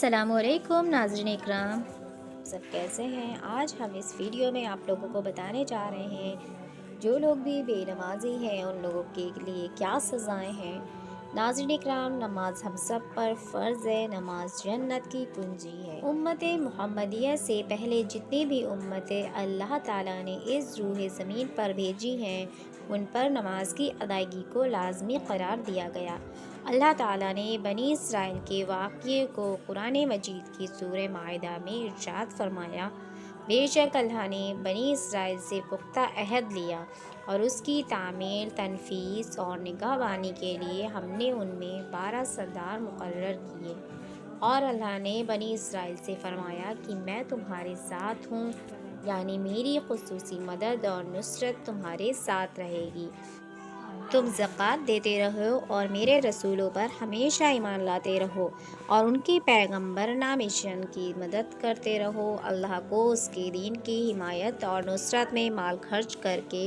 السلام علیکم ناظرین اکرام، سب کیسے ہیں؟ آج ہم اس ویڈیو میں آپ لوگوں کو بتانے جا رہے ہیں جو لوگ بھی بے نمازی ہیں ان لوگوں کے لیے کیا سزائیں ہیں۔ ناظرین اکرام، نماز ہم سب پر فرض ہے، نماز جنت کی کنجی ہے۔ امت محمدیہ سے پہلے جتنی بھی امتیں اللہ تعالیٰ نے اس روح زمین پر بھیجی ہیں ان پر نماز کی ادائیگی کو لازمی قرار دیا گیا۔ اللہ تعالیٰ نے بنی اسرائیل کے واقعے کو قرآن مجید کی سورہ مائدہ میں ارشاد فرمایا، بے شک اللہ نے بنی اسرائیل سے پختہ عہد لیا اور اس کی تعمیل، تنفیذ اور نگہبانی کے لیے ہم نے ان میں 12 سردار مقرر کیے، اور اللہ نے بنی اسرائیل سے فرمایا کہ میں تمہارے ساتھ ہوں، یعنی میری خصوصی مدد اور نصرت تمہارے ساتھ رہے گی۔ تم زکوٰۃ دیتے رہو اور میرے رسولوں پر ہمیشہ ایمان لاتے رہو اور ان کے پیغمبرانہ مشن کی مدد کرتے رہو۔ اللہ کو اس کے دین کی حمایت اور نصرت میں مال خرچ کر کے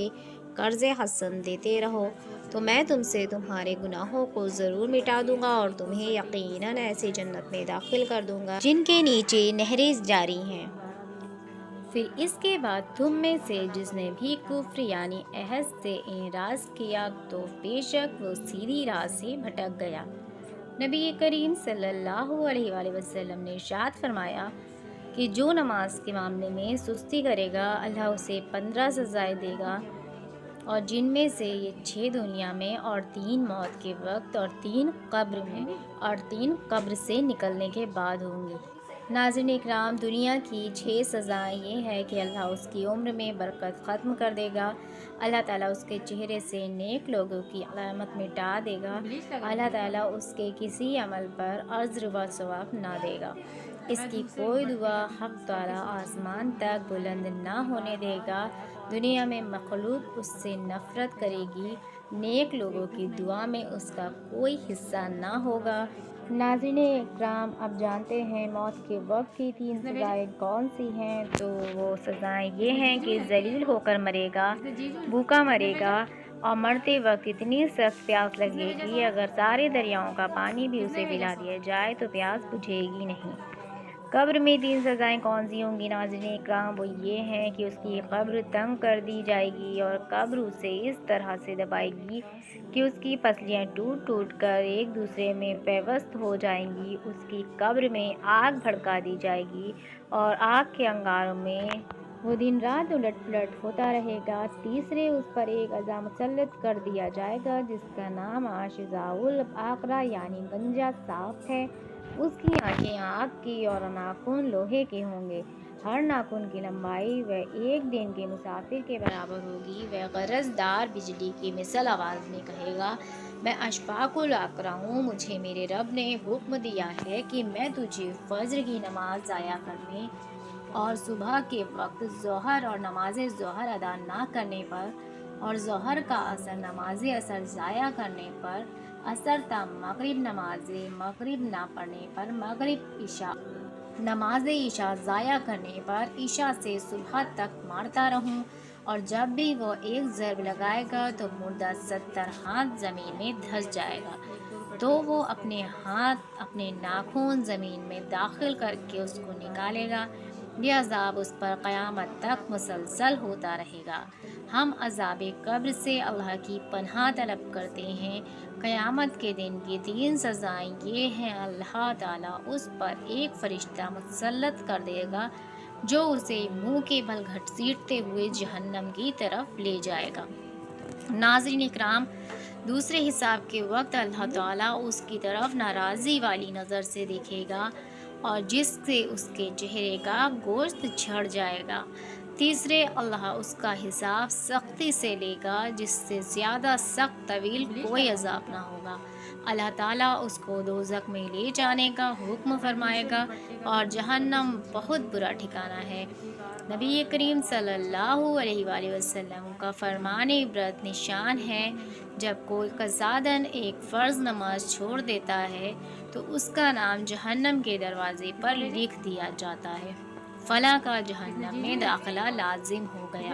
قرض حسن دیتے رہو، تو میں تم سے تمہارے گناہوں کو ضرور مٹا دوں گا اور تمہیں یقیناً ایسی جنت میں داخل کر دوں گا جن کے نیچے نہریں جاری ہیں۔ پھر اس کے بعد تم میں سے جس نے بھی کفر یعنی عہد سے اعراض کیا تو بے شک وہ سیدھی راہ سے بھٹک گیا۔ نبی کریم صلی اللہ علیہ وآلہ وسلم نے ارشاد فرمایا کہ جو نماز کے معاملے میں سستی کرے گا اللہ اسے 15 سزائیں دے گا، اور جن میں سے یہ 6 دنیا میں اور 3 موت کے وقت اور 3 قبر میں اور 3 قبر سے نکلنے کے بعد ہوں گی۔ ناظرین اکرام، دنیا کی 6 سزائیں یہ ہے کہ اللہ اس کی عمر میں برکت ختم کر دے گا، اللہ تعالیٰ اس کے چہرے سے نیک لوگوں کی علامت مٹا دے گا، اللہ تعالیٰ اس کے کسی عمل پر اجر و ثواب نہ دے گا، اس کی کوئی دعا حق تعالیٰ آسمان تک بلند نہ ہونے دے گا، دنیا میں مخلوق اس سے نفرت کرے گی، نیک لوگوں کی دعا میں اس کا کوئی حصہ نہ ہوگا۔ ناظرین اکرام، اب جانتے ہیں موت کے وقت کی 3 سزائیں کون سی ہیں۔ تو وہ سزائیں یہ ہیں کہ ذلیل ہو کر مرے گا، بھوکا مرے گا، اور مرتے وقت اتنی سخت پیاس لگے گی اگر سارے دریاؤں کا پانی بھی اسے پلا دیا جائے تو پیاس بجھے گی نہیں۔ قبر میں 3 سزائیں کون سی ہوں گی ناظرین اکرام؟ وہ یہ ہیں کہ اس کی قبر تنگ کر دی جائے گی اور قبر اسے اس طرح سے دبائے گی کہ اس کی پسلیاں ٹوٹ ٹوٹ کر ایک دوسرے میں پیوست ہو جائیں گی، اس کی قبر میں آگ بھڑکا دی جائے گی اور آگ کے انگاروں میں وہ دن رات الٹ پلٹ ہوتا رہے گا۔ تیسرے، اس پر ایک اعضا مسلط کر دیا جائے گا جس کا نام اشعاع الاقرا یعنی گنجا سانپ ہے، اس کی آنکھیں آگ کی اور ناخن لوہے کے ہوں گے، ہر ناخن کی لمبائی وہ 1 دن کے مسافر کے برابر ہوگی، وہ غرض دار بجلی کی مثل آواز میں کہے گا، میں اشفاق الاقرا ہوں، مجھے میرے رب نے حکم دیا ہے کہ میں تجھے فجر کی نماز ضائع کرنے اور صبح کے وقت ظہر اور نماز ظہر ادا نہ کرنے پر اور ظہر کا اثر نماز اثر ضائع کرنے پر، اثر تا مغرب نماز مغرب نہ پڑھنے پر، مغرب عشاء نماز عشاء ضائع کرنے پر، عشاء سے صبح تک مارتا رہوں، اور جب بھی وہ ایک ضرب لگائے گا تو مردہ 70 ہاتھ زمین میں دھس جائے گا، تو وہ اپنے ہاتھ اپنے ناخن زمین میں داخل کر کے اس کو نکالے گا، یہ عذاب اس پر قیامت تک مسلسل ہوتا رہے گا۔ ہم عذاب قبر سے اللہ کی پناہ طلب کرتے ہیں۔ قیامت کے دن کی 3 سزائیں یہ ہیں، اللہ تعالیٰ اس پر ایک فرشتہ مسلط کر دے گا جو اسے منہ کے بل گھسیٹتے ہوئے جہنم کی طرف لے جائے گا۔ ناظرین اکرام، دوسرے حساب کے وقت اللہ تعالیٰ اس کی طرف ناراضی والی نظر سے دیکھے گا اور جس سے اس کے چہرے کا گوشت جھڑ جائے گا۔ تیسرے، اللہ اس کا حساب سختی سے لے گا جس سے زیادہ سخت طویل کوئی عذاب نہ ہوگا۔ اللہ تعالیٰ اس کو دوزخ میں لے جانے کا حکم فرمائے گا اور جہنم بہت برا ٹھکانہ ہے۔ نبی کریم صلی اللہ علیہ وآلہ وسلم کا فرمان عبرت نشان ہے، جب کوئی قصداً ایک فرض نماز چھوڑ دیتا ہے تو اس کا نام جہنم کے دروازے پر لکھ دیا جاتا ہے، فلاں کا جہنم میں داخلہ لازم ہو گیا۔